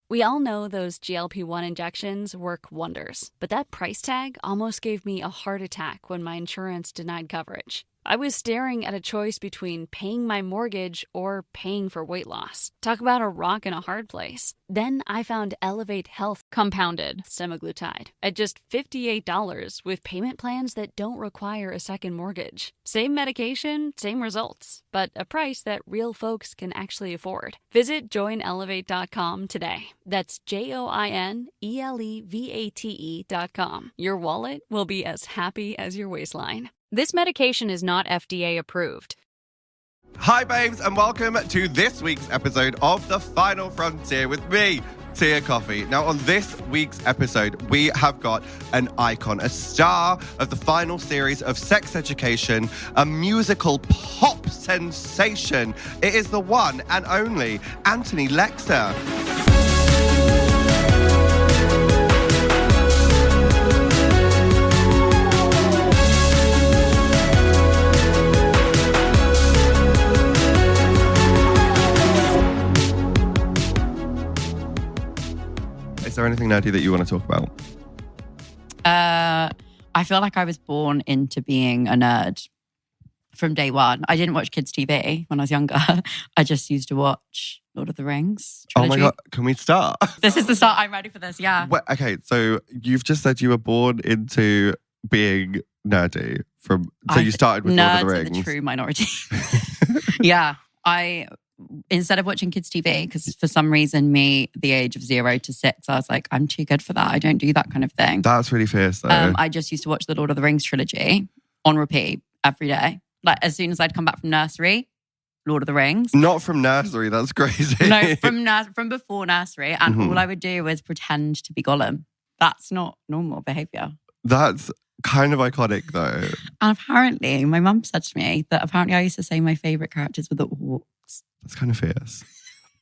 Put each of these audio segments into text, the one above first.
We all know those GLP-1 injections work wonders, but that price tag almost gave me a heart attack when my insurance denied coverage. I was staring at a choice between paying my mortgage or paying for weight loss. Talk about a rock in a hard place. Then I found Elevate Health compounded semaglutide at just $58 with payment plans that don't require a second mortgage. Same medication, same results, but a price that real folks can actually afford. Visit joinelevate.com today. That's JOINELEVATE.com. Your wallet will be as happy as your waistline. This medication is not FDA approved. Hi, babes, and welcome to this week's episode of The Final Frontier with me, Tia Kofi. Now, on this week's episode, we have got an icon, a star of the final series of Sex Education, a musical pop sensation. It is the one and only Anthony Lexa. Is there anything nerdy that you want to talk about? I feel like I was born into being a nerd from day one. I didn't watch kids' TV when I was younger. I just used to watch Lord of the Rings trilogy. Oh my God, can we start? This is the start. I'm ready for this, yeah. Wait, okay, so you've just said you were born into being nerdy you started with Lord of the Rings. Nerds are the true minority. Yeah, instead of watching kids' TV, because for some reason, the age of 0 to 6, I was like, I'm too good for that. I don't do that kind of thing. That's really fierce, though. I just used to watch the Lord of the Rings trilogy on repeat every day. Like, as soon as I'd come back from nursery, Lord of the Rings. Not from nursery, that's crazy. No, from before nursery. And all I would do was pretend to be Gollum. That's not normal behaviour. That's kind of iconic, though. And apparently, my mum said to me that apparently I used to say my favourite characters were the orcs. That's kind of fierce.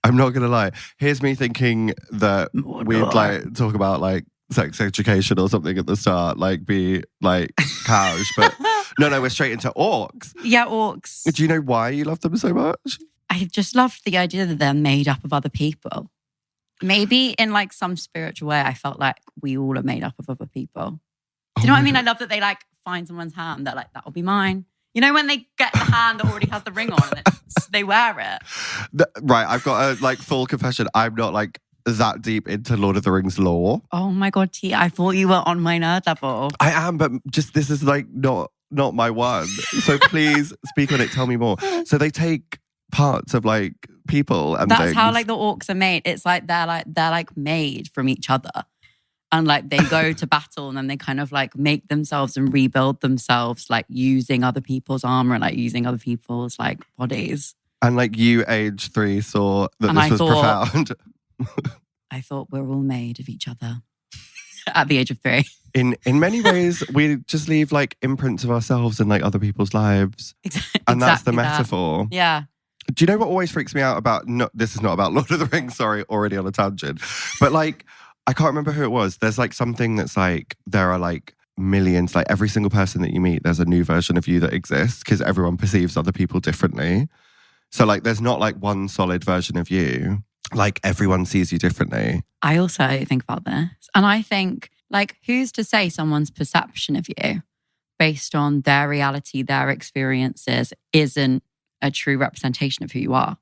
I'm not going to lie. Here's me thinking that we'd talk about sex education or something at the start, be cows. But no, we're straight into orcs. Yeah, orcs. Do you know why you love them so much? I just loved the idea that they're made up of other people. Maybe in some spiritual way, I felt like we all are made up of other people. Do you know what I mean? I love that they find someone's hand. They're like, that'll be mine. You know when they get the hand that already has the ring on and they wear it? Right, I've got a full confession. I'm not that deep into Lord of the Rings lore. Oh my God, T, I thought you were on my nerd level. I am, but just this is not my one. So please speak on it. Tell me more. So they take parts of people and that's things. how the orcs are made. It's they're made from each other. And they go to battle and then they kind of make themselves and rebuild themselves using other people's armor and using other people's bodies. And you, age 3, saw that this was profound. I thought we're all made of each other at the age of 3. In many ways, we just leave imprints of ourselves in other people's lives. And that's the metaphor. That. Yeah. Do you know what always freaks me out about, this is not about Lord of the Rings, sorry, already on a tangent. But I can't remember who it was. There's something that's there are millions, every single person that you meet, there's a new version of you that exists because everyone perceives other people differently. So there's not one solid version of you. Everyone sees you differently. I also think about this. And I think who's to say someone's perception of you based on their reality, their experiences isn't a true representation of who you are?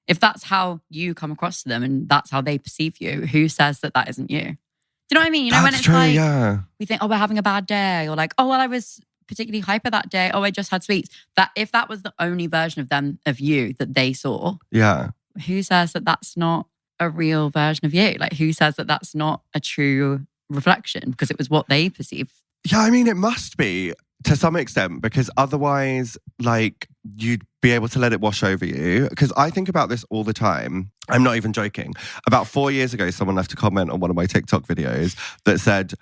If that's how you come across to them and that's how they perceive you, who says that isn't you? Do you know what I mean? You know, that's when it's true, yeah. We think, we're having a bad day, or oh, well, I was particularly hyper that day. Oh, I just had sweets. That if that was the only version of you that they saw, yeah, who says that that's not a real version of you? Who says that that's not a true reflection because it was what they perceive? Yeah, I mean, it must be to some extent because otherwise, you'd be able to let it wash over you. Because I think about this all the time. I'm not even joking. About 4 years ago, someone left a comment on one of my TikTok videos that said,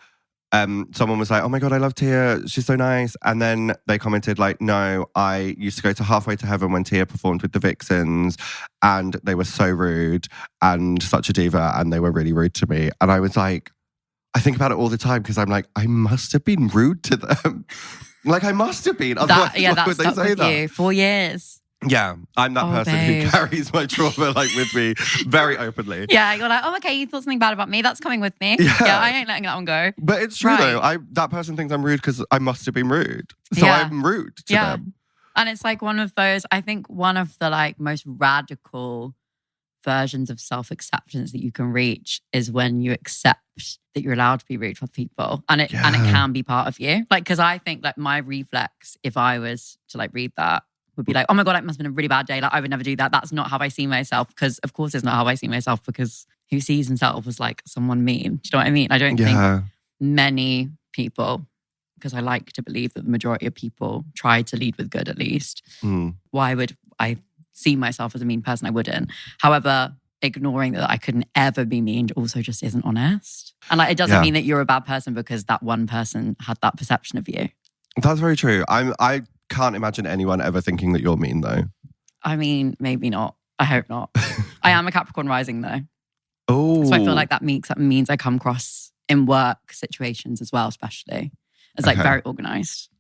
someone was like, oh my God, I love Tia. She's so nice. And then they commented no, I used to go to Halfway to Heaven when Tia performed with the Vixens and they were so rude and such a diva and they were really rude to me. And I was I think about it all the time because I'm I must have been rude to them. I must have been. Otherwise, That why would they stuck say with that? you 4 years. Yeah, I'm that person babe. who carries my trauma like with me very openly. Yeah, you're like, oh, okay, you thought something bad about me. That's coming with me. Yeah, I ain't letting that one go. But it's true though. That person thinks I'm rude because I must have been rude. So I'm rude to them. And it's like one of those, I think one of the like most radical versions of self-acceptance that you can reach is when you accept that you're allowed to be rude for people. And it can be part of you. Like, because I think like my reflex, if I was to like read that, would be like, oh my God, it must have been a really bad day. Like, I would never do that. That's not how I see myself. Because of course it's not how I see myself, because who sees himself as like someone mean? Do you know what I mean? I don't think many people, because I like to believe that the majority of people try to lead with good at least. Why would I see myself as a mean person? I wouldn't. However, ignoring that I couldn't ever be mean also just isn't honest. And like, it doesn't mean that you're a bad person because that one person had that perception of you. That's very true. I can't imagine anyone ever thinking that you're mean though. I mean, maybe not. I hope not. I am a Capricorn rising though. Oh. So I feel like that means I come across in work situations as well, especially as like very organized.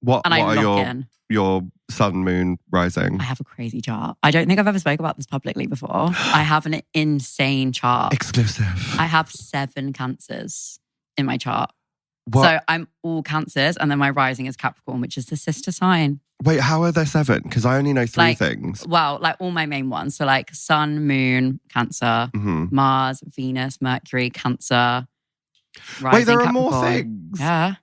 What are your sun, moon, rising? I have a crazy chart. I don't think I've ever spoke about this publicly before. I have an insane chart. Exclusive. I have 7 Cancers in my chart. What? So I'm all Cancers, and then my rising is Capricorn, which is the sister sign. Wait, how are there 7? Because I only know 3 things. Well, like all my main ones. So like Sun, Moon, Cancer, Mars, Venus, Mercury, Cancer. Rising, wait, there are Capricorn. more things? Yeah.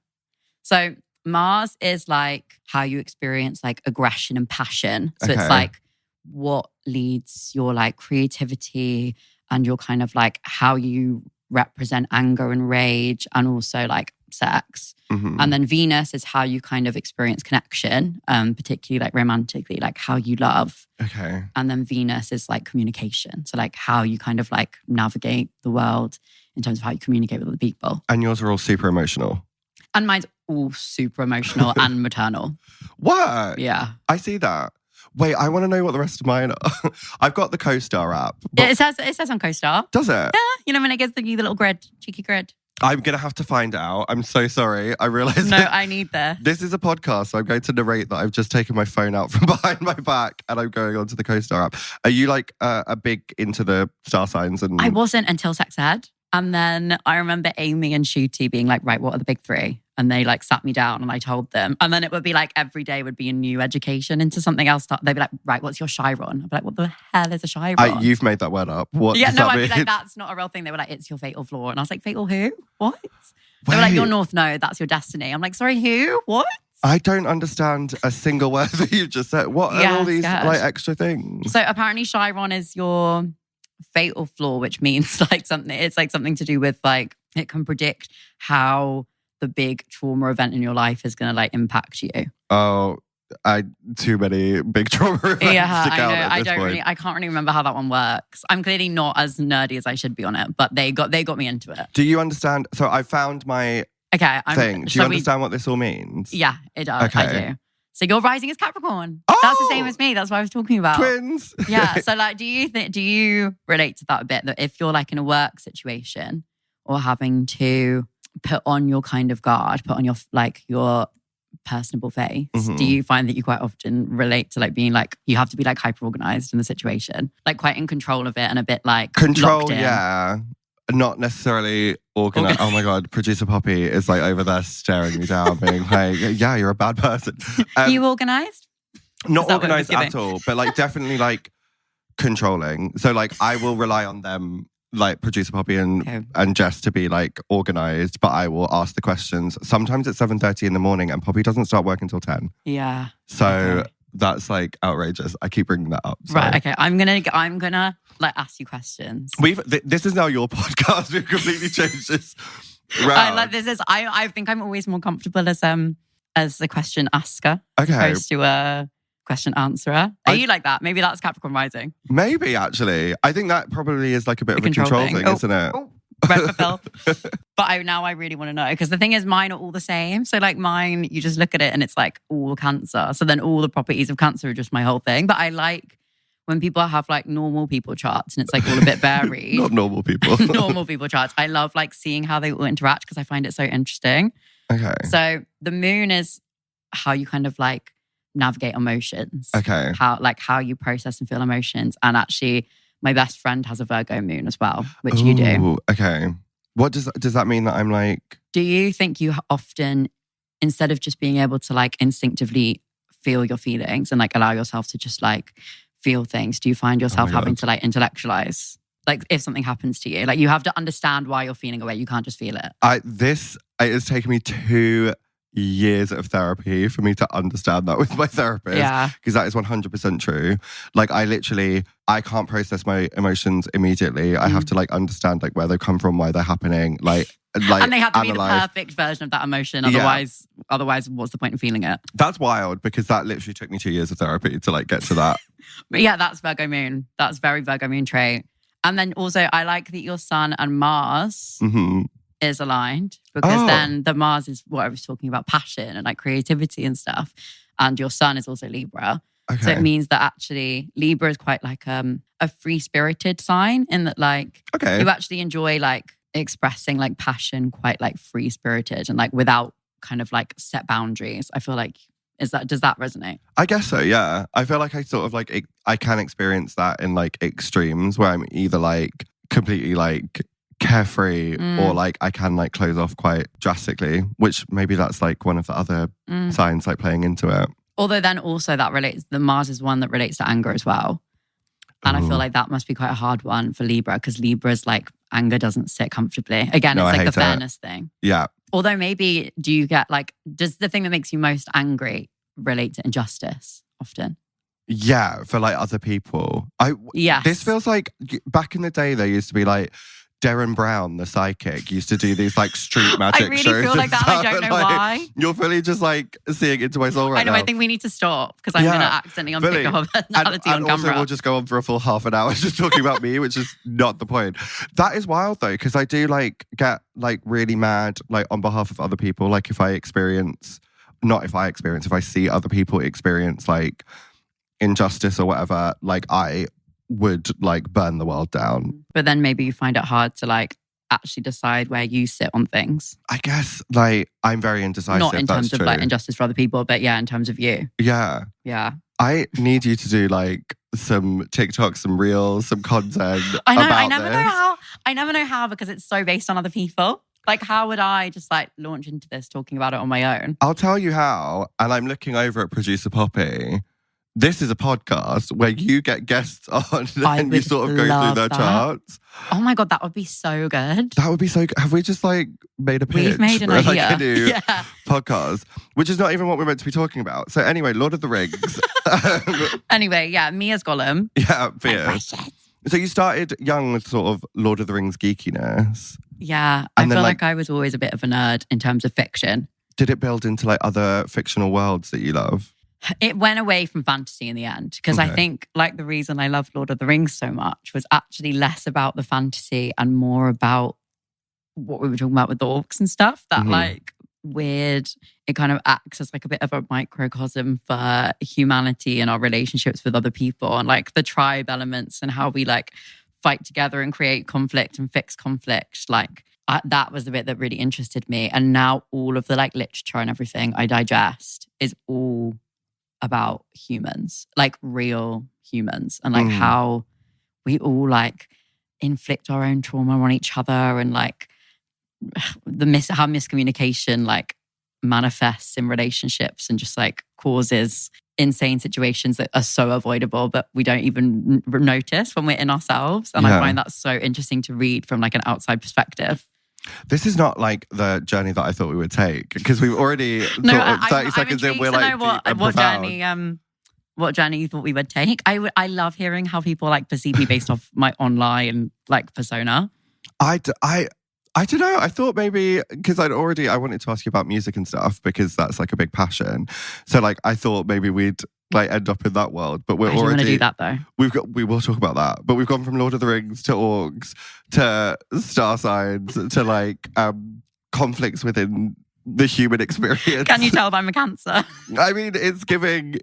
So Mars is like how you experience like aggression and passion. So it's like what leads your like creativity and your kind of like how you represent anger and rage and also like sex. And then Venus is how you kind of experience connection, particularly like romantically, like how you love. Okay. And then Venus is like communication. So like how you kind of like navigate the world in terms of how you communicate with other people. And yours are all super emotional. And mine's all super emotional and maternal. What? Yeah. I see that. Wait, I want to know what the rest of mine are. I've got the CoStar app. It says on CoStar. Does it? Yeah. You know, when it gives you the little grid, cheeky grid. I'm going to have to find out. I'm so sorry. I realised No, I need this. This is a podcast, so I'm going to narrate that I've just taken my phone out from behind my back and I'm going onto the CoStar app. Are you like a big into the star signs? And I wasn't until sex ed. And then I remember Amy and Shooty being like, right, what are the big 3? And they like sat me down and I told them. And then it would be like every day would be a new education into something else. They'd be like, right, what's your Chiron? I'd be like, what the hell is a Chiron? You've made that word up. What yeah, does no, that I'd mean? be like, that's not a real thing. They were like, it's your fatal flaw. And I was like, fatal who? What? They were like, your North Node, that's your destiny. I'm like, sorry, who? What? I don't understand a single word that you just said. What are all these like extra things? So apparently Chiron is your fatal flaw, which means like something, it's like something to do with like, it can predict how the big trauma event in your life is going to like impact you. Oh, too many big trauma events to count at this point. I can't really remember how that one works. I'm clearly not as nerdy as I should be on it, but they got me into it. Do you understand? So I found my thing. Do you understand what this all means? Yeah, it does. Okay. I do. So your rising is Capricorn. Oh! That's the same as me. That's what I was talking about. Twins. Yeah. So like, do you relate to that a bit? That if you're like in a work situation or having to put on your kind of guard, put on your like your personable face, do you find that you quite often relate to like being like, you have to be like hyper organized in the situation, like quite in control of it and a bit like control? Locked in? Yeah. Not necessarily organized. Oh my God, producer Poppy is like over there staring me down, being like, yeah, you're a bad person. You organized? Not organized at all, but like definitely like controlling. So like I will rely on them, like producer Poppy and Jess, to be like organized, but I will ask the questions. Sometimes it's 7:30 in the morning and Poppy doesn't start work until 10. Yeah. So that's like outrageous. I keep bringing that up. Sorry. Right. Okay. I'm gonna like ask you questions. This is now your podcast. We've completely changed this round. I think I'm always more comfortable as a question asker as opposed to a question answerer. Are you like that? Maybe that's Capricorn rising. Maybe actually. I think that probably is like a bit of a control thing, isn't it? Red for Phil. But I really want to know, because the thing is mine are all the same. So like mine, you just look at it and it's like all Cancer. So then all the properties of Cancer are just my whole thing. But I like when people have like normal people charts and it's like all a bit varied. Not normal people. Normal people charts. I love like seeing how they all interact because I find it so interesting. Okay. So the moon is how you kind of like navigate emotions. Okay. How you process and feel emotions. And actually, my best friend has a Virgo moon as well, which you do. Ooh, okay. What does that mean that I'm like... Do you think you often, instead of just being able to like instinctively feel your feelings and like allow yourself to just like feel things, do you find yourself having to like intellectualize? Like if something happens to you, like you have to understand why you're feeling a way. You can't just feel it. It has taken me 2 years of therapy for me to understand that with my therapist. Yeah. Because that is 100% true. Like I can't process my emotions immediately. I have to like understand like where they come from, why they're happening. Like and they have to analyze. be the perfect version of that emotion. Otherwise, what's the point in feeling it? That's wild because that literally took me 2 years of therapy to like get to that. But yeah, that's Virgo moon. That's very Virgo moon trait. And then also I like that your sun and Mars is aligned because then the Mars is what I was talking about, passion and like creativity and stuff. And your sun is also Libra. Okay. So it means that actually Libra is quite like a free-spirited sign in that like you actually enjoy like expressing like passion quite like free-spirited and like without kind of like set boundaries. I feel like does that resonate? I guess so, yeah. I feel like I sort of like I can experience that in like extremes where I'm either like completely like carefree or like I can like close off quite drastically, which maybe that's like one of the other signs like playing into it. Although then also that relates, the Mars is one that relates to anger as well. And I feel like that must be quite a hard one for Libra because Libra's like anger doesn't sit comfortably. Again, it's like the fairness thing. Yeah. Although maybe do you get like, does the thing that makes you most angry relate to injustice often? Yeah, for like other people. Yes. This feels like back in the day there used to be like Darren Brown, the psychic, used to do these like street magic shows. I really feel like that. I don't know why. You're fully just like seeing into my soul right now. I know. I think we need to stop because I'm going to accidentally unpick up a personality on camera. And also we'll just go on for a full half an hour just talking about me, which is not the point. That is wild though, because I do like get like really mad like on behalf of other people. Like if I see other people experience like injustice or whatever, like I would like burn the world down. But then maybe you find it hard to like actually decide where you sit on things. I guess like I'm very indecisive. Not in terms of true. like injustice for other people, but yeah, in terms of you. Yeah. Yeah. I need you to do like some TikTok, some reels, some content. I know. About I never know how because it's so based on other people. Like, how would I just like launch into this talking about it on my own? I'll tell you how. And I'm looking over at producer Poppy. This is a podcast where you get guests on and you sort of go through their charts. Oh my God, that would be so good. That would be so good. Have we just like made a pitch? We've made an idea. Like a new podcast, which is not even what we're meant to be talking about. So anyway, Lord of the Rings. Anyway, yeah, me as Gollum. Yeah, fierce. So you started young with sort of Lord of the Rings geekiness. Yeah, I feel like I was always a bit of a nerd in terms of fiction. Did it build into like other fictional worlds that you love? It went away from fantasy in the end because I think like the reason I love Lord of the Rings so much was actually less about the fantasy and more about what we were talking about with the orcs and stuff. That like weird, it kind of acts as like a bit of a microcosm for humanity and our relationships with other people and like the tribe elements and how we like fight together and create conflict and fix conflict. Like that was the bit that really interested me. And now all of the like literature and everything I digest is all about humans, like real humans, and like how we all like inflict our own trauma on each other and like how miscommunication like manifests in relationships and just like causes insane situations that are so avoidable but we don't even notice when we're in ourselves. And I find that so interesting to read from like an outside perspective. This is not like the journey that I thought we would take because we've already 30 seconds in. We're like what journey you thought we would take. I love hearing how people like perceive me based off my online like persona. I don't know. I thought maybe because I wanted to ask you about music and stuff because that's like a big passion. So like I thought maybe we'd like end up in that world, but we're already want to do that though. We will talk about that, but we've gone from Lord of the Rings to orcs to star signs to like conflicts within the human experience. Can you tell that I'm a Cancer? I mean, it's giving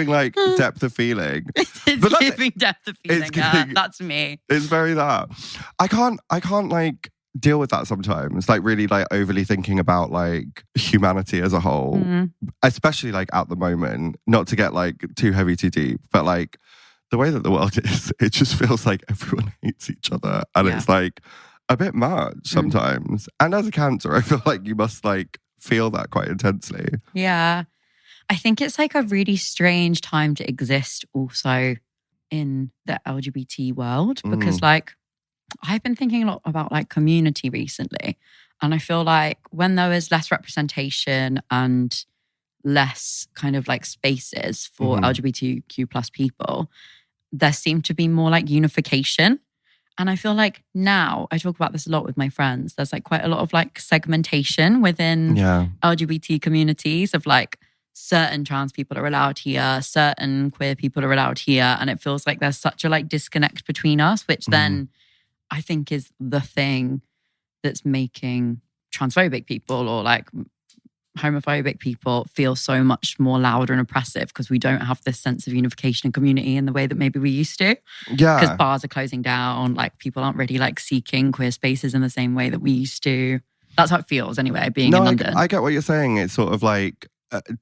like depth of feeling. It's giving depth of feeling. That's me. It's very that. I can't like deal with that sometimes, like really like overly thinking about like humanity as a whole, especially like at the moment, not to get like too heavy, too deep, but like the way that the world is, it just feels like everyone hates each other. And it's like a bit much sometimes. And as a Cancer, I feel like you must like feel that quite intensely. Yeah. I think it's like a really strange time to exist also in the LGBT world because like I've been thinking a lot about like community recently. And I feel like when there is less representation and less kind of like spaces for LGBTQ plus people, there seemed to be more like unification. And I feel like now, I talk about this a lot with my friends, there's like quite a lot of like segmentation within LGBT communities of like certain trans people are allowed here, certain queer people are allowed here. And it feels like there's such a like disconnect between us, which then I think is the thing that's making transphobic people or like homophobic people feel so much more louder and oppressive because we don't have this sense of unification and community in the way that maybe we used to. Yeah. Because bars are closing down, like people aren't really like seeking queer spaces in the same way that we used to. That's how it feels anyway, being in London. I get what you're saying. It's sort of like,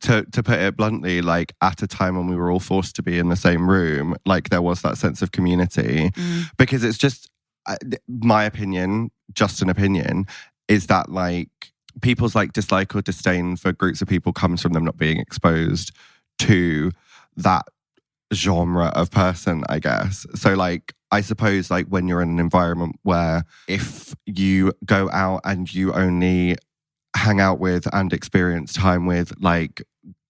to put it bluntly, like at a time when we were all forced to be in the same room, like there was that sense of community. Because it's just, my opinion, just an opinion, is that like people's like dislike or disdain for groups of people comes from them not being exposed to that genre of person, I guess. So like, I suppose like when you're in an environment where if you go out and you only hang out with and experience time with like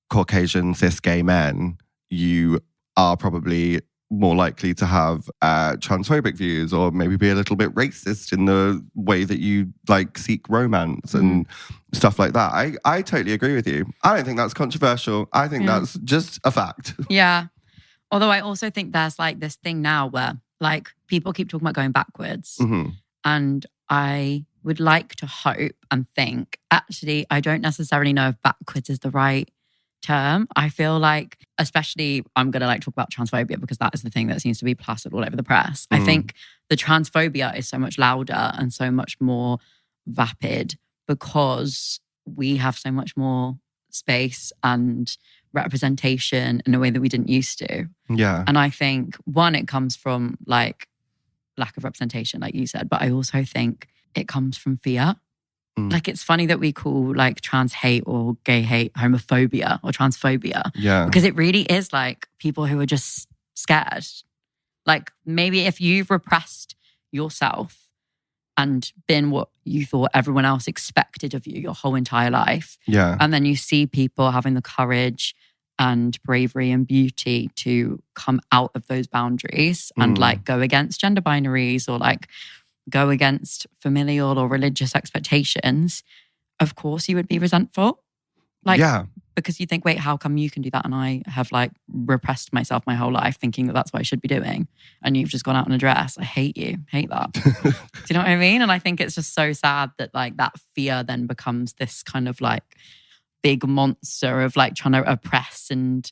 Caucasian cis gay men, you are probably more likely to have transphobic views or maybe be a little bit racist in the way that you like seek romance and stuff like that. I totally agree with you. I don't think that's controversial. I think that's just a fact. Yeah. Although I also think there's like this thing now where like people keep talking about going backwards. And I would like to hope and think, actually, I don't necessarily know if backwards is the right term. I feel like, especially, I'm going to like talk about transphobia because that is the thing that seems to be plastered all over the press. I think the transphobia is so much louder and so much more vapid because we have so much more space and representation in a way that we didn't used to. Yeah. And I think, one, it comes from like lack of representation, like you said, but I also think it comes from fear. Like it's funny that we call like trans hate or gay hate homophobia or transphobia. Yeah. Because it really is like people who are just scared. Like maybe if you've repressed yourself and been what you thought everyone else expected of you your whole entire life. Yeah. And then you see people having the courage and bravery and beauty to come out of those boundaries and like go against gender binaries or like go against familial or religious expectations, of course you would be resentful. Like, because you think, wait, how come you can do that? And I have like repressed myself my whole life thinking that that's what I should be doing. And you've just gone out in a dress. I hate you. Hate that. Do you know what I mean? And I think it's just so sad that like that fear then becomes this kind of like big monster of like trying to oppress and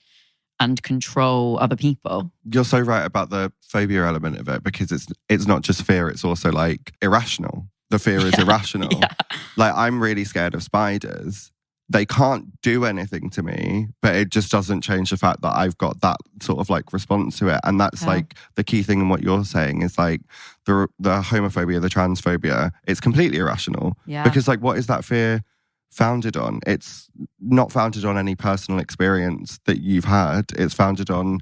control other people. You're so right about the phobia element of it because it's not just fear, it's also like irrational. The fear is irrational. Like I'm really scared of spiders. They can't do anything to me, but it just doesn't change the fact that I've got that sort of like response to it. And that's like the key thing in what you're saying is like the homophobia, the transphobia, it's completely irrational. Because like what is that fear founded on? It's not founded on any personal experience that you've had. It's founded on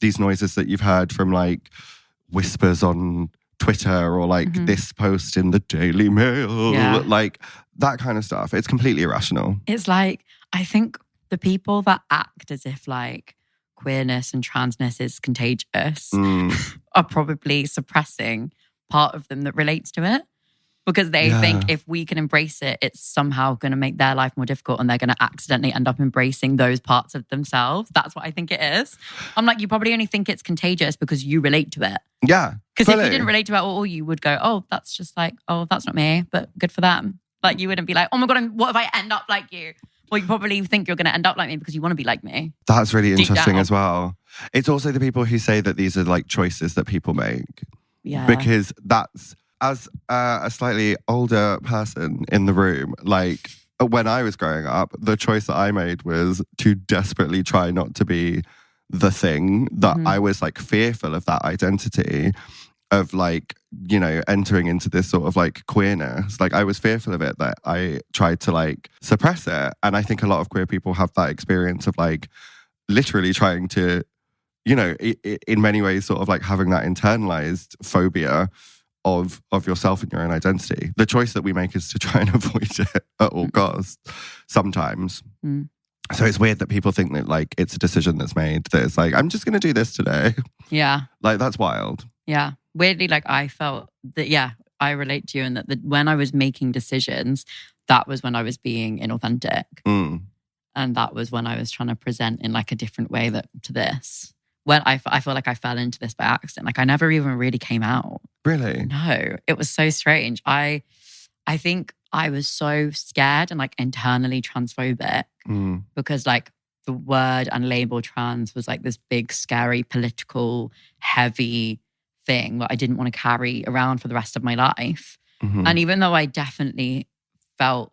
these noises that you've heard from like whispers on Twitter or like this post in the Daily Mail, like that kind of stuff. It's completely irrational. It's like, I think the people that act as if like queerness and transness is contagious are probably suppressing part of them that relates to it. Because they think if we can embrace it, it's somehow going to make their life more difficult and they're going to accidentally end up embracing those parts of themselves. That's what I think it is. I'm like, you probably only think it's contagious because you relate to it. Yeah. Because if you didn't relate to it at all, you would go, oh, that's just like, oh, that's not me, but good for them. Like you wouldn't be like, oh my God, what if I end up like you? Well, you probably think you're going to end up like me because you want to be like me. That's really interesting as well. It's also the people who say that these are like choices that people make. Yeah. Because that's as a slightly older person in the room, like when I was growing up, the choice that I made was to desperately try not to be the thing that I was like fearful of that identity of like, you know, entering into this sort of like queerness. Like I was fearful of it, that I tried to like suppress it. And I think a lot of queer people have that experience of like literally trying to, you know, in many ways sort of like having that internalized phobia of yourself and your own identity. The choice that we make is to try and avoid it at all costs sometimes. So it's weird that people think that like it's a decision that's made, that it's like, I'm just going to do this today. Yeah. Like that's wild. Yeah. Weirdly, like I felt that, yeah, I relate to you in that when I was making decisions, that was when I was being inauthentic. And that was when I was trying to present in like a different way to this. When I feel like I fell into this by accident. Like I never even really came out. Really? No, it was so strange. I think I was so scared and like internally transphobic because like the word and label trans was like this big, scary, political, heavy thing that I didn't want to carry around for the rest of my life. And even though I definitely felt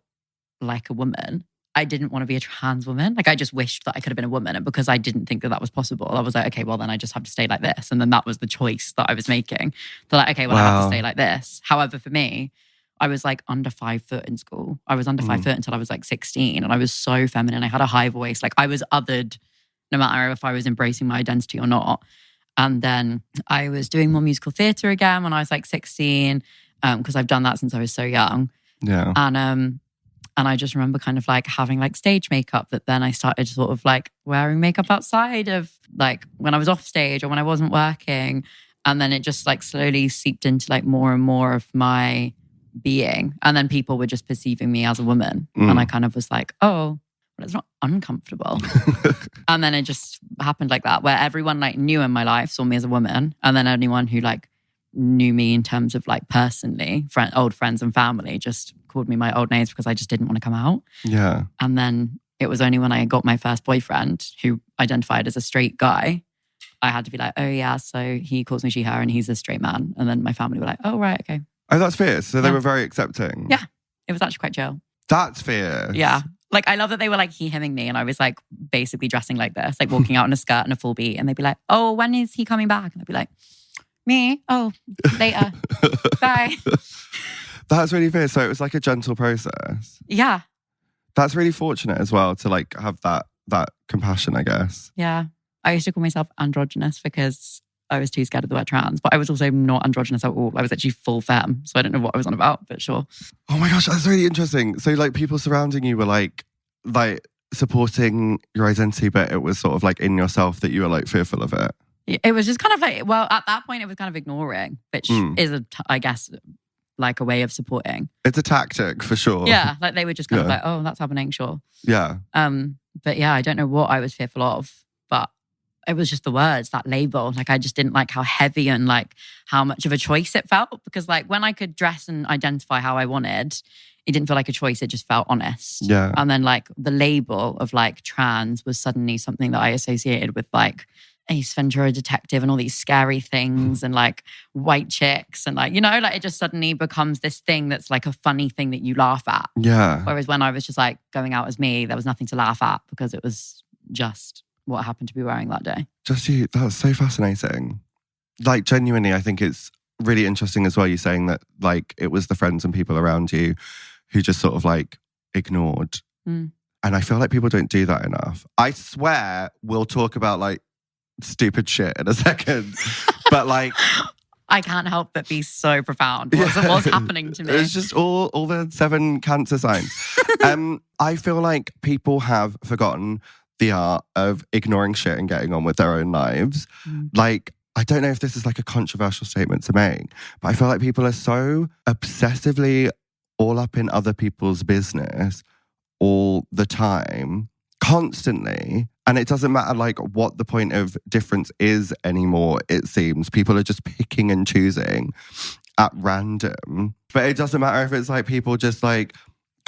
like a woman, I didn't want to be a trans woman. Like I just wished that I could have been a woman. And because I didn't think that was possible, I was like, okay, well then I just have to stay like this. And then that was the choice that I was making. So like, okay, well I have to stay like this. However, for me, I was like under 5 foot in school. I was under 5 foot until I was like 16. And I was so feminine. I had a high voice. Like I was othered no matter if I was embracing my identity or not. And then I was doing more musical theatre again when I was like 16, because I've done that since I was so young. Yeah. And I just remember kind of like having like stage makeup, that then I started sort of like wearing makeup outside of like when I was off stage or when I wasn't working. And then it just like slowly seeped into like more and more of my being. And then people were just perceiving me as a woman. And I kind of was like, oh, well, it's not uncomfortable. And then it just happened like that, where everyone like knew in my life saw me as a woman. And then anyone who like knew me in terms of like personally, old friends and family just called me my old names because I just didn't want to come out. Yeah. And then it was only when I got my first boyfriend, who identified as a straight guy, I had to be like, oh yeah, so he calls me she, her, and he's a straight man. And then my family were like, oh right, okay. Oh, that's fierce. So they were very accepting. Yeah. It was actually quite chill. That's fierce. Yeah. Like I love that they were like he-hemming me, and I was like basically dressing like this, like walking out in a skirt and a full beat, and they'd be like, oh, when is he coming back? And I'd be like, me? Oh, later. Bye. That's really fair. So it was like a gentle process. Yeah. That's really fortunate as well to like have that compassion, I guess. Yeah. I used to call myself androgynous because I was too scared of the word trans, but I was also not androgynous at all. I was actually full femme. So I don't know what I was on about, but sure. Oh my gosh, that's really interesting. So like people surrounding you were like supporting your identity, but it was sort of like in yourself that you were like fearful of it. It was just kind of like, well, at that point it was kind of ignoring, which is, I guess, like a way of supporting. It's a tactic for sure. Yeah, like they were just kind of like, oh, that's happening, sure. Yeah. But yeah, I don't know what I was fearful of, but it was just the words, that label. Like I just didn't like how heavy and like how much of a choice it felt, because like when I could dress and identify how I wanted, it didn't feel like a choice. It just felt honest. Yeah. And then like the label of like trans was suddenly something that I associated with like Ace Ventura Detective and all these scary things and like white chicks and like, you know, like it just suddenly becomes this thing that's like a funny thing that you laugh at. Yeah. Whereas when I was just like going out as me, there was nothing to laugh at because it was just what I happened to be wearing that day. Just you, that's so fascinating. Like genuinely, I think it's really interesting as well, you saying that like it was the friends and people around you who just sort of like ignored. And I feel like people don't do that enough. I swear we'll talk about like stupid shit in a second. But like I can't help but be so profound. What's happening to me? It's just all the 7 cancer signs. I feel like people have forgotten the art of ignoring shit and getting on with their own lives. Like, I don't know if this is like a controversial statement to make, but I feel like people are so obsessively all up in other people's business all the time, constantly. And it doesn't matter like what the point of difference is anymore, it seems. People are just picking and choosing at random. But it doesn't matter if it's like people just like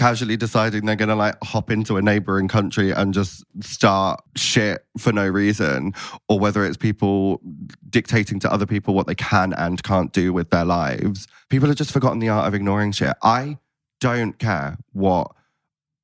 casually deciding they're going to like hop into a neighboring country and just start shit for no reason, or whether it's people dictating to other people what they can and can't do with their lives. People have just forgotten the art of ignoring shit. I don't care what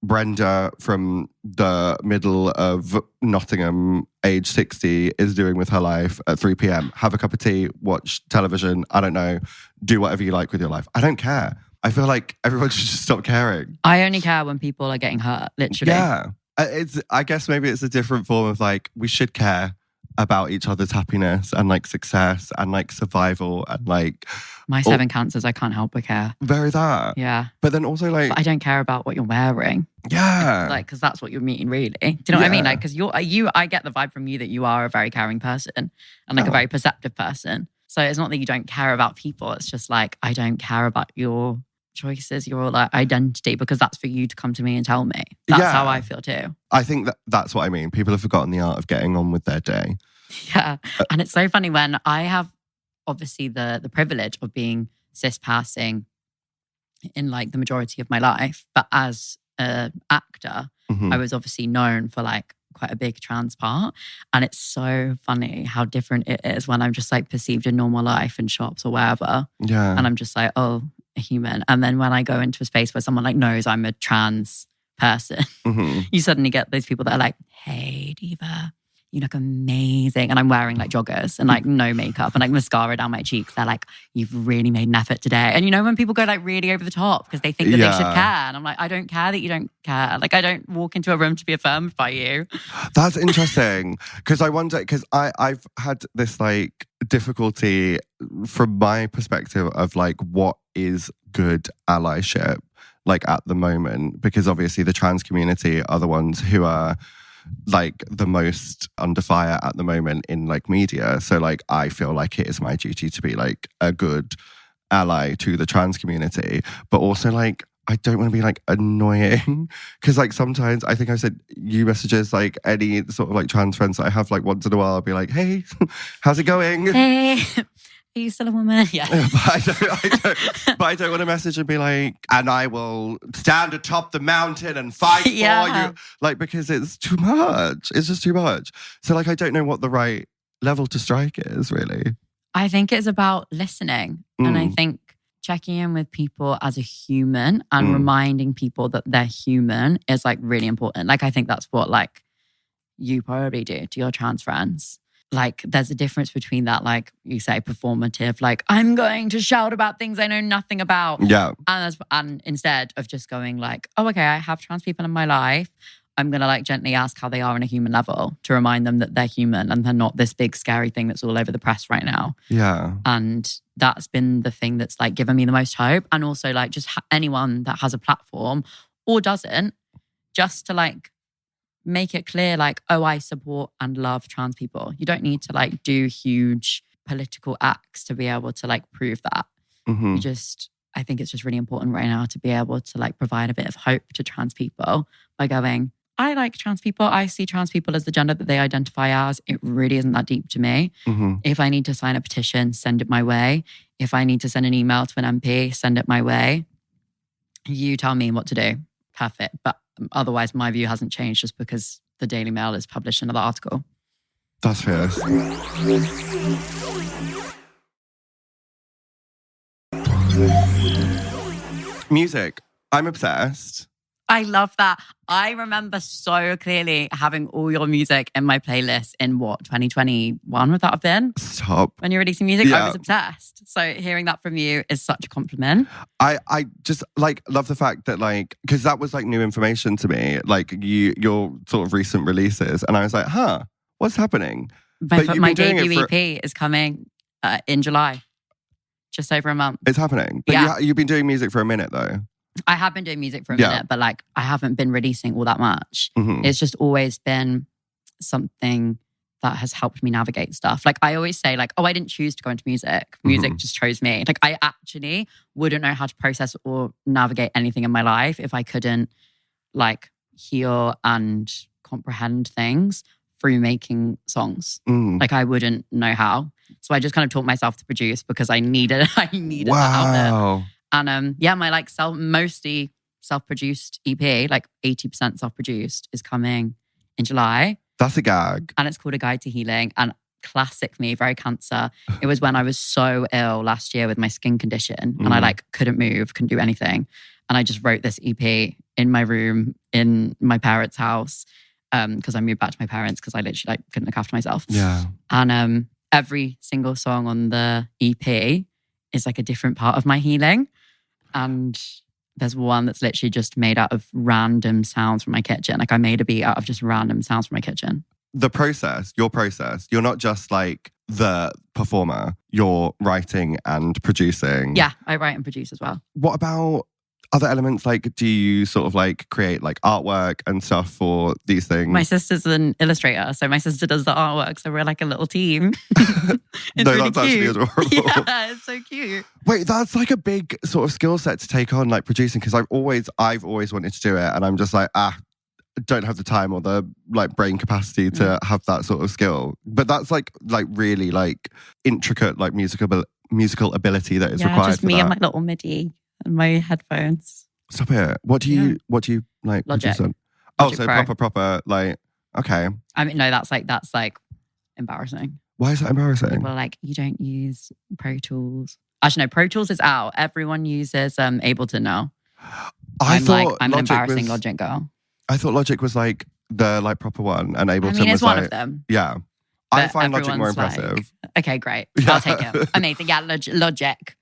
Brenda from the middle of Nottingham, age 60, is doing with her life at 3 p.m. Have a cup of tea, watch television, I don't know, do whatever you like with your life. I don't care. I feel like everyone should just stop caring. I only care when people are getting hurt, literally. Yeah. I guess maybe it's a different form of like, we should care about each other's happiness and like success and like survival and like... My 7 cancers, I can't help but care. Very that. Yeah. But then also like... But I don't care about what you're wearing. Yeah. Like, because that's what you're meeting, really. Do you know what I mean? Like, because I get the vibe from you that you are a very caring person and like a very perceptive person. So it's not that you don't care about people. It's just like, I don't care about your choices, your like identity, because that's for you to come to me and tell me. That's how I feel too. I think that's what I mean. People have forgotten the art of getting on with their day. Yeah. And it's so funny when I have obviously the privilege of being cis passing in like the majority of my life, but as an actor, I was obviously known for like quite a big trans part. And it's so funny how different it is when I'm just like perceived in normal life in shops or wherever. Yeah. And I'm just like, oh, a human. And then when I go into a space where someone like knows I'm a trans person, you suddenly get those people that are like, hey, diva, you look amazing. And I'm wearing like joggers and like no makeup and like mascara down my cheeks. They're like, you've really made an effort today. And you know, when people go like really over the top because they think that they should care. And I'm like, I don't care that you don't care. Like, I don't walk into a room to be affirmed by you. That's interesting. Because I wonder, because I've had this like difficulty from my perspective of like, what is good allyship like at the moment? Because obviously the trans community are the ones who are like the most under fire at the moment in like media. So like I feel like it is my duty to be like a good ally to the trans community, but also like I don't want to be like annoying because like sometimes I think I said you messages like any sort of like trans friends that I have like once in a while I'll be like, hey, how's it going? Hey, are you still a woman? Yeah. But I don't want to message and be like, and I will stand atop the mountain and fight for you. Like, because it's too much. It's just too much. So like, I don't know what the right level to strike is really. I think it's about listening. And I think checking in with people as a human and reminding people that they're human is like really important. Like, I think that's what like you probably do to your trans friends. Like, there's a difference between that, like you say, performative, like I'm going to shout about things I know nothing about. Yeah. And instead of just going like, oh, okay, I have trans people in my life. I'm going to like gently ask how they are on a human level to remind them that they're human and they're not this big scary thing that's all over the press right now. Yeah. And that's been the thing that's like given me the most hope. And also like just anyone that has a platform or doesn't, just to like make it clear like, oh, I support and love trans people. You don't need to like do huge political acts to be able to like prove that. You just, I think it's just really important right now to be able to like provide a bit of hope to trans people by going, I like trans people. I see trans people as the gender that they identify as. It really isn't that deep to me. If I need to sign a petition, send it my way. If I need to send an email to an MP, send it my way. You tell me what to do. Perfect. But otherwise, my view hasn't changed just because the Daily Mail has published another article. That's fair. Music. I'm obsessed. I love that. I remember so clearly having all your music in my playlist in what, 2021 would that have been? Stop. When you're releasing music, Yeah. I was obsessed. So hearing that from you is such a compliment. I just like love the fact that like, because that was like new information to me, like your sort of recent releases. And I was like, what's happening? My debut EP is coming in July, just over a month. It's happening. But you've been doing music for a minute though. I have been doing music for a minute, but like I haven't been releasing all that much. It's just always been something that has helped me navigate stuff. Like I always say like, oh, I didn't choose to go into music. Music just chose me. Like I actually wouldn't know how to process or navigate anything in my life if I couldn't like hear and comprehend things through making songs. Like I wouldn't know how. So I just kind of taught myself to produce because I needed that outlet. And my like mostly self-produced EP, like 80% self-produced, is coming in July. That's a gag. And it's called A Guide to Healing. And classic me, very Cancer. It was when I was so ill last year with my skin condition and I like couldn't move, couldn't do anything. And I just wrote this EP in my room in my parents' house because I moved back to my parents because I literally like couldn't look after myself. Yeah. And every single song on the EP is like a different part of my healing. And there's one that's literally just made out of random sounds from my kitchen. Like I made a beat out of just random sounds from my kitchen. The process, your process, you're not just like the performer, you're writing and producing. Yeah, I write and produce as well. What about other elements? Like, do you sort of like create like artwork and stuff for these things? My sister's an illustrator, so my sister does the artwork. So we're like a little team. It's no, really that's cute. actually adorable. Yeah, it's so cute. Wait, that's like a big sort of skill set to take on, like producing, because I've always wanted to do it, and I'm just like, don't have the time or the like brain capacity to have that sort of skill. But that's like really like intricate like musical ability that is required. Just for me that. and my little MIDI and my headphones. Stop it. What do you like Logic. produce on? Logic So Pro. proper like, okay. I mean, no, that's like embarrassing. Why is that embarrassing? People are like, you don't use Pro Tools. Actually, no, Pro Tools is out. Everyone uses Ableton now. I'm an embarrassing Logic girl. I thought Logic was like the like proper one, and Ableton I mean, it's was one like, of them. Yeah, I But find Logic more everyone's impressive. Okay, great. Yeah. I'll take it. Amazing. Yeah, Logic.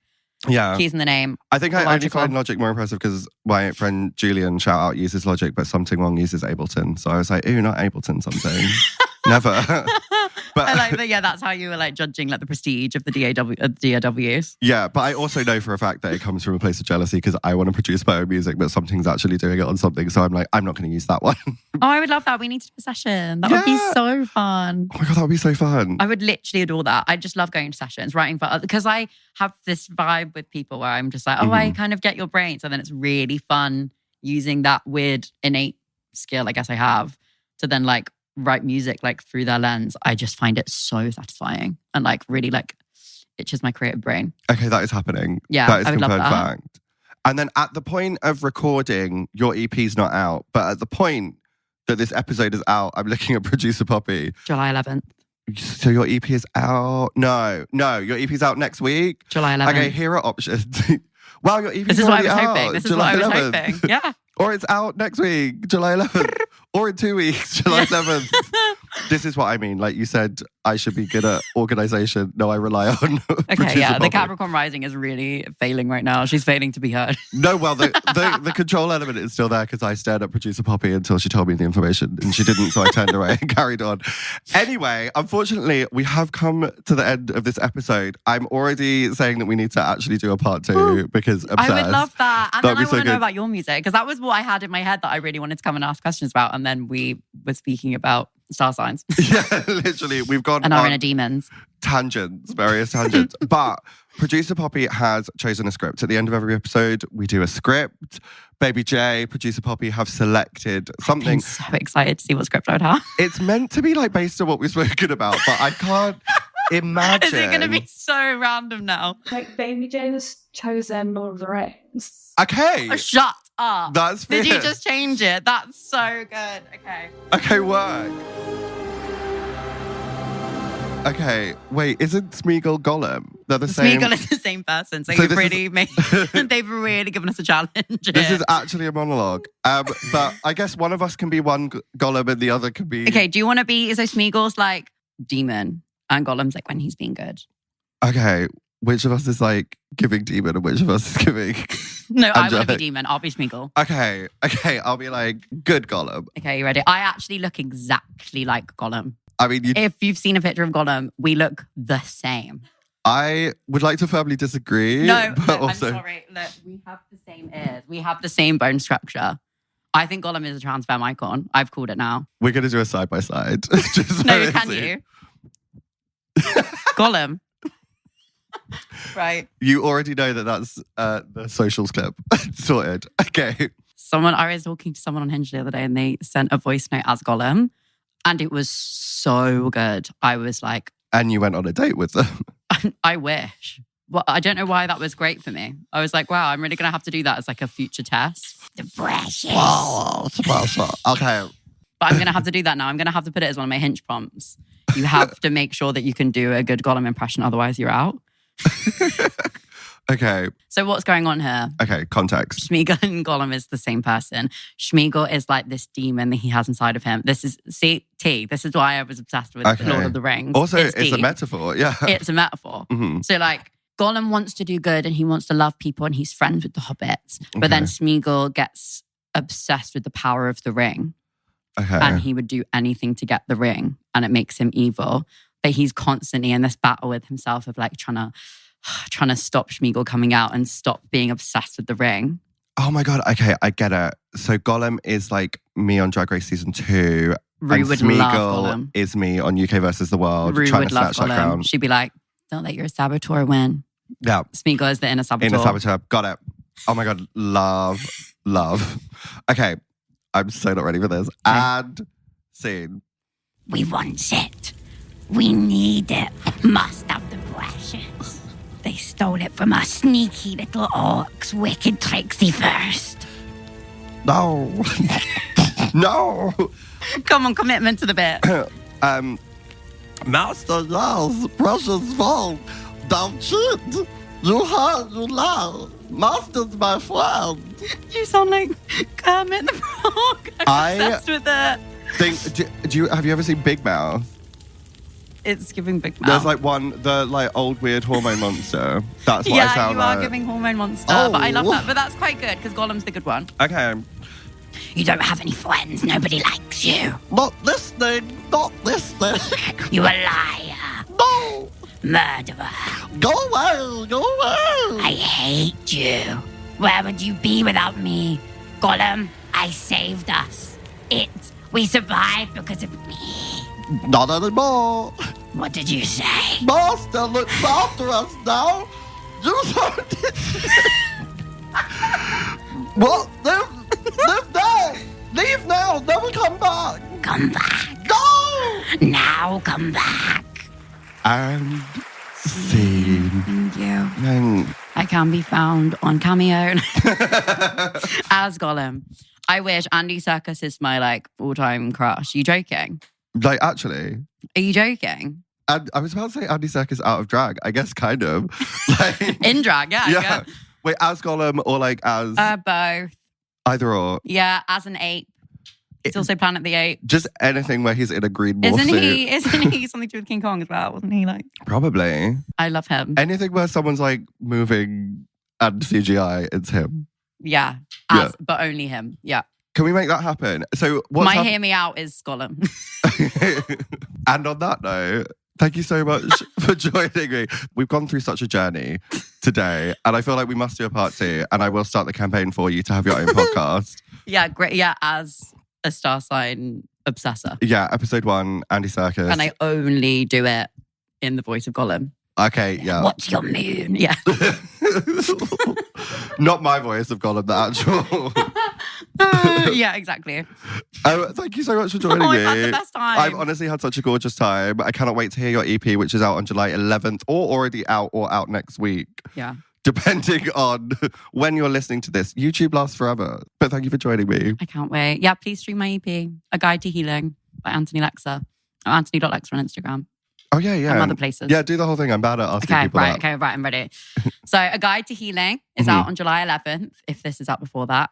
Yeah, Keys in the name. I think I only Logical. find Logic more impressive because my friend Julian, shout out, uses Logic, but Something Wrong uses Ableton. So I was like, ooh, not Ableton something. Never. But I like that. Yeah, that's how you were like judging like the prestige of the DAWs. yeah, but I also know for a fact that it comes from a place of jealousy because I want to produce my own music, but Something's actually doing it on something. So I'm like, I'm not going to use that one. Oh, I would love that. We need to do a session. That would be so fun. Oh my God, that would be so fun. I would literally adore that. I just love going to sessions, writing for others, because I have this vibe with people where I'm just like, oh, I kind of get your brain. So then it's really fun using that weird innate skill I guess I have to then like write music like through their lens. I just find it so satisfying and like really like itches my creative brain. Okay, that is happening. Yeah, that is I would love confirmed that. fact. And then at the point of recording, your EP's not out. But at the point that this episode is out, I'm looking at producer Poppy. July 11th. So your EP is out? No, your EP's out next week. July 11th. Okay, here are options. Wow, your EP's This is what I already was out. hoping. This is July what I was 11th. hoping. Yeah. Or it's out next week, July 11th. Or in 2 weeks, July 7th. This is what I mean. Like you said, I should be good at organisation. No, I rely on Okay, yeah. The Poppy. Capricorn rising is really failing right now. She's failing to be heard. No, well, the control element is still there because I stared at producer Poppy until she told me the information and she didn't, so I turned away and carried on. Anyway, unfortunately, we have come to the end of this episode. I'm already saying that we need to actually do a part 2 because obsessed. I would love that. And That'd then I be so want to know good. about your music because that was what I had in my head that I really wanted to come and ask questions about. And then we were speaking about star signs Yeah, literally, we've gone and our on inner demons. various tangents. But producer Poppy has chosen a script. At the end of every episode, we do a script. Baby J, producer Poppy have selected something. I'm so excited to see what script I would have. It's meant to be like based on what we've spoken about, but I can't imagine. Is it going to be so random now? Like Baby Jane's chosen Lord of the Rings. Okay, Oh, shut up. that's Did you fierce. just change it? That's so good. Okay. Okay, work. Okay, wait, isn't Smeagol Gollum? They're the same. Smeagol is the same person. So, So you've this is- really made, they've really given us a challenge. This is actually a monologue. But I guess one of us can be one Gollum and the other can be... Okay, do you want to be, so Smeagol's like demon and Gollum's like when he's being good. Okay, which of us is like giving demon and which of us is giving... No, I want to be Angelic. demon. I'll be Smeagol. Okay, I'll be like good Gollum. Okay, you ready? I actually look exactly like Gollum. I mean, If you've seen a picture of Gollum, we look the same. I would like to firmly disagree. No, but look, also... I'm sorry. Look, we have the same ears. We have the same bone structure. I think Gollum is a trans femme icon. I've called it now. We're going to do a side-by-side. Just so No, it's can it. you? Gollum. Right. You already know that that's the socials clip. Sorted. Okay. I was talking to someone on Hinge the other day and they sent a voice note as Gollum and it was so good. I was like, And you went on a date with them. I wish. Well, I don't know why that was great for me. I was like, wow, I'm really going to have to do that as like a future test. the precious. Oh, special. Okay. But I'm going to have to do that now. I'm going to have to put it as one of my hinge prompts. You have to make sure that you can do a good Gollum impression, otherwise you're out. Okay. So what's going on here? Okay, context. Smeagol and Gollum is the same person. Smeagol is like this demon that he has inside of him. This is why I was obsessed with Lord of the Rings. Also, it's a metaphor. Yeah. It's a metaphor. Mm-hmm. So like, Gollum wants to do good and he wants to love people and he's friends with the hobbits. But then Smeagol gets obsessed with the power of the ring. Okay. And he would do anything to get the ring and it makes him evil. But he's constantly in this battle with himself of like trying to stop Smeagol coming out and stop being obsessed with the ring. Oh my God. Okay, I get it. So Gollum is like me on Drag Race season 2. Rue and would Smeagol love Gollum. is me on UK versus the World. Rue trying would to love snatch that crown. Gollum. She'd be like, don't let your saboteur win. Yeah. Smeagol is the inner saboteur. Inner saboteur. Got it. Oh my God. Love. Okay. I'm so not ready for this. Okay. And scene. We want it. We need it. Must have the precious. They stole it from us sneaky little orcs, wicked tricksy first. No. No. Come on, commitment to the bit. Master Lars, precious vault. Don't cheat. You heard, you love. Master's my friend. You sound like Kermit the Frog. I'm obsessed with it. Have you ever seen Big Mouth? It's giving Big Mouth. There's like the like old weird hormone monster. That's what I sound like. Yeah, you are giving hormone monster. Oh. But I love that. But that's quite good because Gollum's the good one. Okay. You don't have any friends. Nobody likes you. Not listening. You a liar. No. Murderer. Go away. I hate you. Where would you be without me? Gollum, I saved us. We survived because of me. Not anymore. What did you say? Master looks after us now. You don't. What? Live there. Leave now. Never come back. Come back. Go. Now come back. And scene. Thank you. And I can be found on Cameo as Gollum. I wish Andy Serkis is my like all-time crush. Are you joking? like, actually. Are you joking? And I was about to say Andy Serkis out of drag. I guess kind of. Like, In drag, yeah. yeah. Wait, as Gollum or like as Both. either or? Yeah, as an ape. He's also Planet the Ape. Just anything where he's in a green morph Isn't suit. he something to do with King Kong as well? Wasn't he like? Probably. I love him. Anything where someone's like moving and CGI, it's him. Yeah. Yeah. But only him. Yeah. Can we make that happen? So what's My Hear Me Out is Gollum. And on that note, thank you so much for joining me. We've gone through such a journey today, and I feel like we must do a part 2, and I will start the campaign for you to have your own podcast. Yeah, great. Yeah, as a star sign obsessor. Yeah, episode 1, Andy Serkis. And I only do it in the voice of Gollum. Okay, yeah. What's your moon? Yeah. Not my voice of Gollum, the actual. Yeah, exactly. Thank you so much for joining me. I've had the best time. I've honestly had such a gorgeous time. I cannot wait to hear your EP, which is out on July 11th or already out or out next week. Yeah. Depending on when you're listening to this. YouTube lasts forever. But thank you for joining me. I can't wait. Yeah, please stream my EP, A Guide to Healing by Anthony Lexa. Anthony.Lexa on Instagram. Oh, yeah, yeah. And other places. Yeah, do the whole thing. I'm bad at asking people that. Okay, right, I'm ready. So A Guide to Healing is out on July 11th, if this is out before that.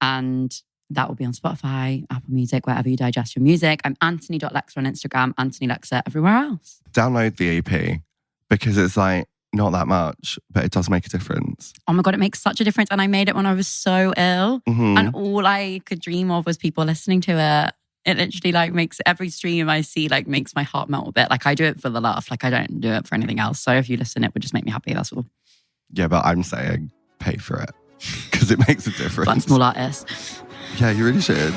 And that will be on Spotify, Apple Music, wherever you digest your music. I'm Anthony.Lexa on Instagram, Anthony Lexa everywhere else. Download the EP because it's like not that much, but it does make a difference. Oh my God, it makes such a difference. And I made it when I was so ill. Mm-hmm. And all I could dream of was people listening to it. It literally like makes every stream I see like makes my heart melt a bit. Like I do it for the laugh. Like I don't do it for anything else. So if you listen, it would just make me happy. That's all. Yeah, but I'm saying pay for it because it makes a difference. Fun small artist. Yeah, you really should.